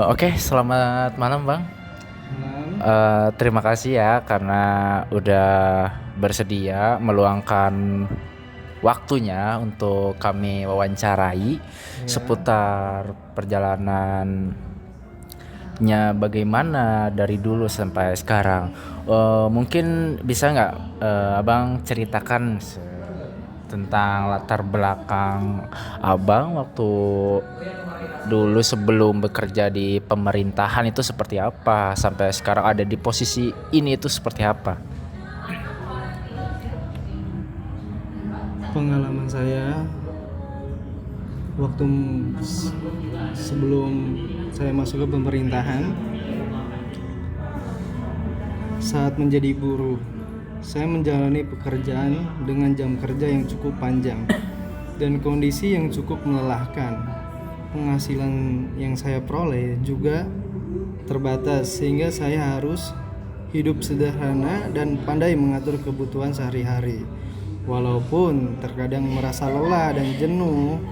Oke, selamat malam Bang. Malam. Terima kasih ya karena udah bersedia meluangkan waktunya untuk kami wawancarai Ya, seputar perjalanannya bagaimana dari dulu sampai sekarang. Mungkin bisa nggak Abang ceritakan tentang latar belakang Abang waktu dulu sebelum bekerja di pemerintahan itu seperti apa, sampai sekarang ada di posisi ini itu seperti apa? pengalaman saya waktu sebelum saya masuk ke pemerintahan, saat menjadi buruh, saya menjalani pekerjaan dengan jam kerja yang cukup panjang dan kondisi yang cukup melelahkan. Penghasilan yang saya peroleh juga terbatas sehingga saya harus hidup sederhana dan pandai mengatur kebutuhan sehari-hari. Walaupun terkadang merasa lelah dan jenuh,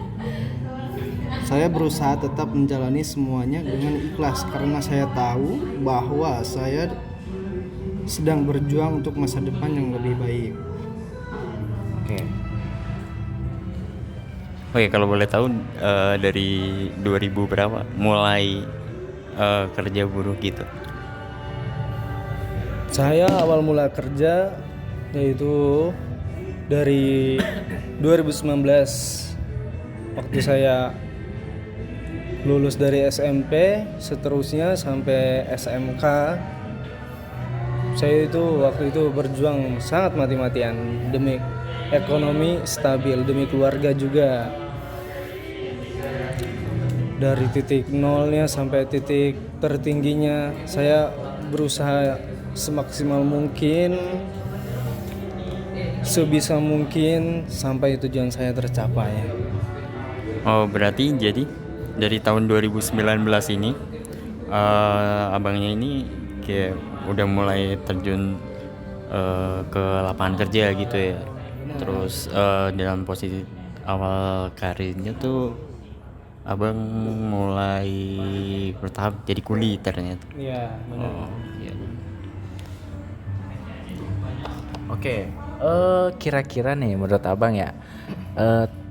saya berusaha tetap menjalani semuanya dengan ikhlas karena saya tahu bahwa saya sedang berjuang untuk masa depan yang lebih baik. Oke. Oke, kalau boleh tahu dari 2000 berapa mulai kerja buruh gitu? Saya awal mula kerja yaitu dari 2019, waktu saya lulus dari SMP, seterusnya sampai SMK. Saya itu waktu itu berjuang sangat mati-matian demi ekonomi stabil, demi keluarga juga. Dari titik nolnya sampai titik tertingginya, saya berusaha semaksimal mungkin, sebisa mungkin sampai tujuan saya tercapai. Oh, berarti jadi dari tahun 2019 ini abangnya ini kayak udah mulai terjun ke lapangan kerja gitu ya. Terus dalam posisi awal karirnya tuh abang mulai bertahap jadi kuli ternyata. Iya, benar. Oh, iya. Oke, kira-kira nih menurut Abang ya,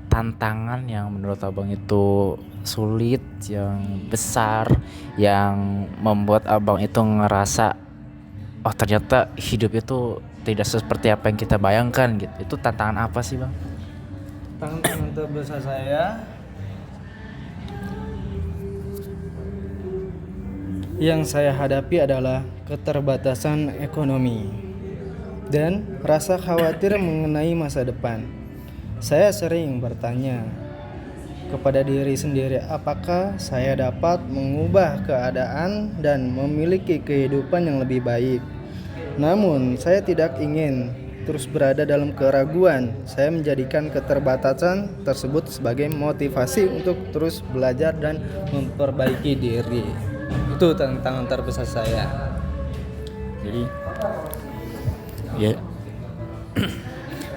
tantangan yang menurut Abang itu sulit, yang besar, yang membuat Abang itu ngerasa, oh ternyata hidup itu tidak seperti apa yang kita bayangkan gitu. Itu tantangan apa sih Bang? Tantangan terbesar saya yang saya hadapi adalah keterbatasan ekonomi dan rasa khawatir mengenai masa depan. Saya sering bertanya kepada diri sendiri, apakah saya dapat mengubah keadaan dan memiliki kehidupan yang lebih baik. Namun, saya tidak ingin terus berada dalam keraguan. Saya menjadikan keterbatasan tersebut sebagai motivasi untuk terus belajar dan memperbaiki diri. Itu tantangan terbesar saya. Jadi ya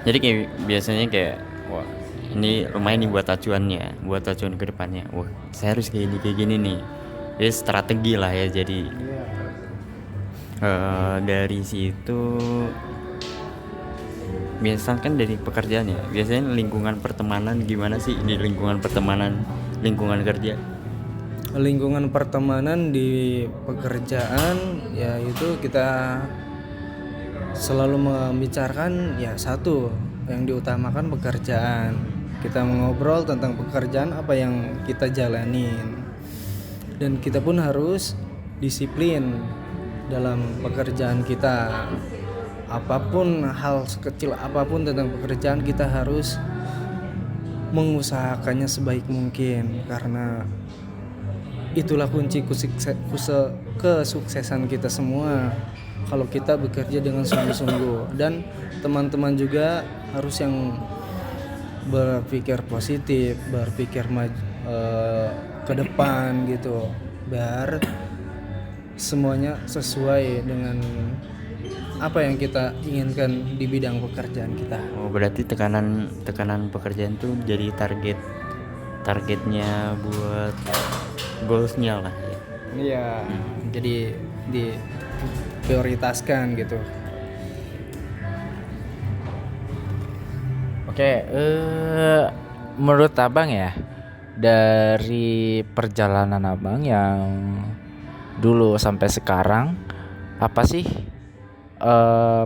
jadi kayak biasanya kayak wah ini lumayan nih buat acuan ke depannya. Wah, saya harus kayak gini nih. Jadi strategi lah ya. Jadi dari situ biasanya kan dari pekerjaan ya. Biasanya lingkungan pertemanan gimana sih di lingkungan pertemanan, lingkungan kerja? Lingkungan pertemanan di pekerjaan yaitu kita selalu membicarakan ya satu yang diutamakan pekerjaan. Kita mengobrol tentang pekerjaan apa yang kita jalanin, dan kita pun harus disiplin dalam pekerjaan kita. Apapun hal sekecil apapun tentang pekerjaan, kita harus mengusahakannya sebaik mungkin karena itulah kunci kesuksesan kita semua. Kalau kita bekerja dengan sungguh-sungguh, dan teman-teman juga harus yang berpikir positif, berpikir ke depan gitu, biar semuanya sesuai dengan apa yang kita inginkan di bidang pekerjaan kita. Oh, berarti tekanan pekerjaan tuh jadi target targetnya buat goalsnya lah ya. Iya, jadi diprioritaskan gitu. Oke, menurut abang ya, dari perjalanan abang yang dulu sampai sekarang, apa sih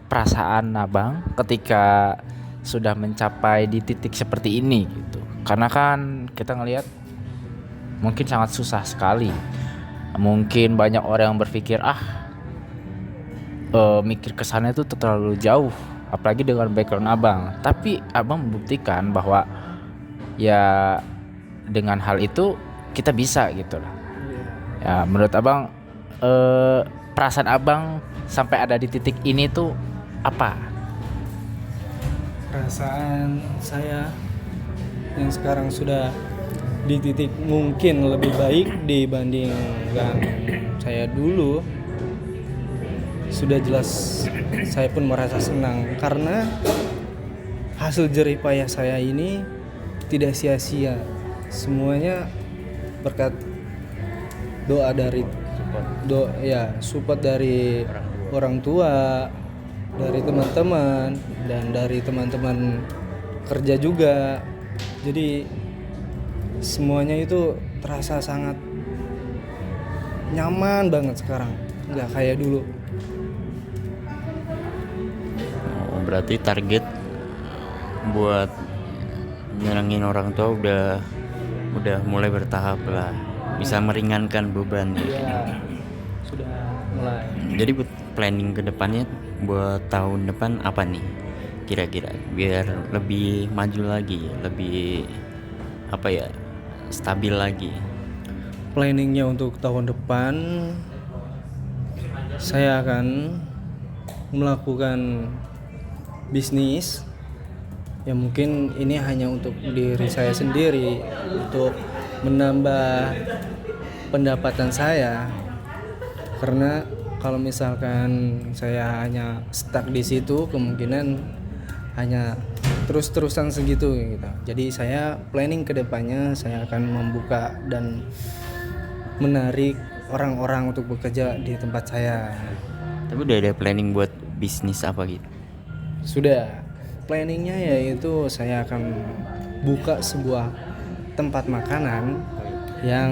perasaan abang ketika sudah mencapai di titik seperti ini gitu? Karena kan kita ngelihat mungkin sangat susah sekali. Mungkin banyak orang yang berpikir mikir kesana itu terlalu jauh, apalagi dengan background abang. Tapi abang membuktikan bahwa ya dengan hal itu kita bisa gitu lah. Ya menurut abang perasaan abang sampai ada di titik ini tuh apa? Perasaan saya yang sekarang sudah di titik mungkin lebih baik dibandingkan saya dulu, sudah jelas saya pun merasa senang karena hasil jerih payah saya ini tidak sia-sia. Semuanya berkat doa dari support dari orang tua, dari teman-teman, dan dari teman-teman kerja juga. Jadi semuanya itu terasa sangat nyaman banget sekarang, nggak kayak dulu. Oh, berarti target buat nyenengin orang tua udah mulai bertahap lah, bisa meringankan beban ya. Ya, sudah mulai. Jadi buat planning ke depannya buat tahun depan apa nih kira-kira biar lebih maju lagi, lebih apa ya, stabil lagi. Planningnya untuk tahun depan, saya akan melakukan bisnis. Ya mungkin ini hanya untuk diri saya sendiri, untuk menambah pendapatan saya. Karena kalau misalkan saya hanya stuck di situ, kemungkinan hanya terus-terusan segitu gitu. Jadi saya planning ke depannya, saya akan membuka dan menarik orang-orang untuk bekerja di tempat saya. Tapi udah ada planning buat bisnis apa gitu? Sudah. Planningnya yaitu saya akan buka sebuah tempat makanan yang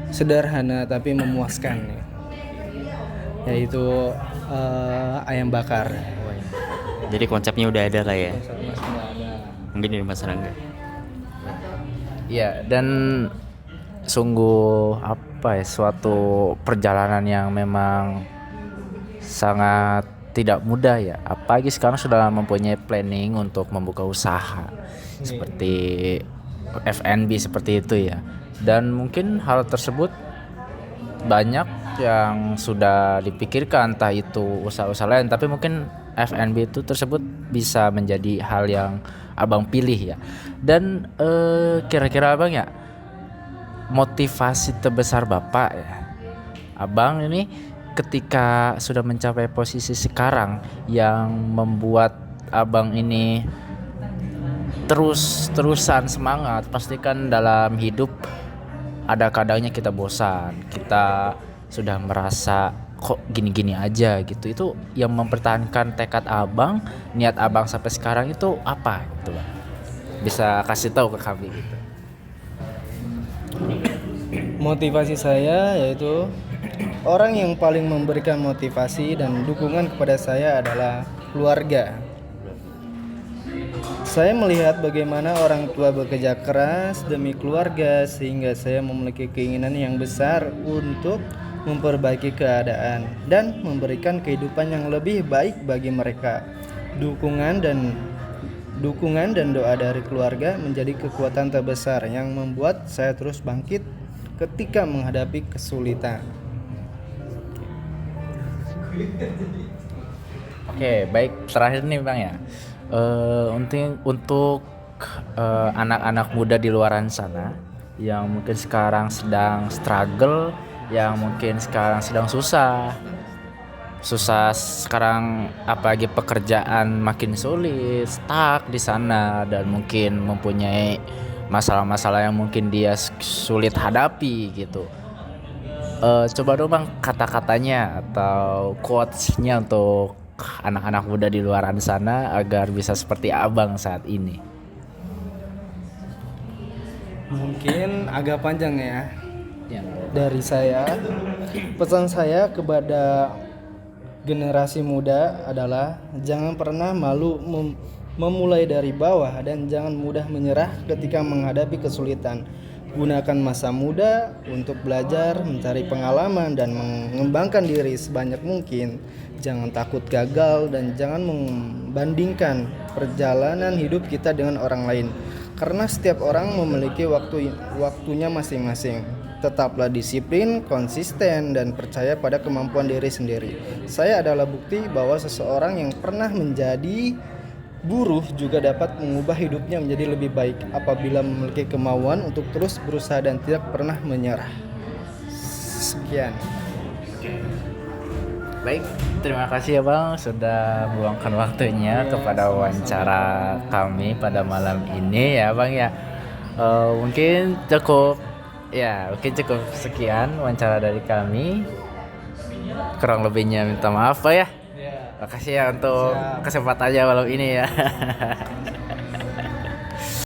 sederhana tapi memuaskan, yaitu ayam bakar. Jadi konsepnya udah ada lah ya. Konsepnya sudah ada. Mungkin di Mas Rangga. Ya, dan sungguh suatu perjalanan yang memang sangat tidak mudah ya. Apalagi sekarang sudah mempunyai planning untuk membuka usaha seperti F&B seperti itu ya. Dan mungkin hal tersebut banyak yang sudah dipikirkan, entah itu usaha-usaha lain, tapi mungkin F&B itu tersebut bisa menjadi hal yang abang pilih ya. Dan kira-kira abang ya, motivasi terbesar bapak ya, abang ini ketika sudah mencapai posisi sekarang yang membuat abang ini terus-terusan semangat. Pastikan dalam hidup ada kadangnya kita bosan, kita sudah merasa kok gini-gini aja gitu. Itu yang mempertahankan tekad abang, niat abang sampai sekarang itu apa gitu Bang? Bisa kasih tahu ke kami gitu. Motivasi saya yaitu orang yang paling memberikan motivasi dan dukungan kepada saya adalah keluarga. Saya melihat bagaimana orang tua bekerja keras demi keluarga sehingga saya memiliki keinginan yang besar untuk memperbaiki keadaan dan memberikan kehidupan yang lebih baik bagi mereka. Dukungan dan doa dari keluarga menjadi kekuatan terbesar yang membuat saya terus bangkit ketika menghadapi kesulitan. Oke, baik, terakhir nih Bang ya. Untuk anak-anak muda di luaran sana yang mungkin sekarang sedang struggle, yang mungkin sekarang sedang susah sekarang, apalagi pekerjaan makin sulit, stuck di sana dan mungkin mempunyai masalah-masalah yang mungkin dia sulit hadapi gitu. Coba dong bang kata-katanya atau quotes-nya untuk anak-anak muda di luar sana agar bisa seperti abang saat ini. Mungkin agak panjang ya. Ya. Dari saya, pesan saya kepada generasi muda adalah jangan pernah malu memulai dari bawah dan jangan mudah menyerah ketika menghadapi kesulitan. Gunakan masa muda untuk belajar, mencari pengalaman dan mengembangkan diri sebanyak mungkin. Jangan takut gagal dan jangan membandingkan perjalanan hidup kita dengan orang lain. Karena setiap orang memiliki waktunya masing-masing. Tetaplah disiplin, konsisten, dan percaya pada kemampuan diri sendiri. Saya adalah bukti bahwa seseorang yang pernah menjadi buruh juga dapat mengubah hidupnya menjadi lebih baik apabila memiliki kemauan untuk terus berusaha dan tidak pernah menyerah. Sekian. Baik, terima kasih ya bang sudah meluangkan waktunya kepada wawancara kami pada malam ini ya bang ya. Mungkin cukup sekian wawancara dari kami. Kurang lebihnya minta maaf Pak ya. Makasih ya untuk kesempatannya malam ini ya.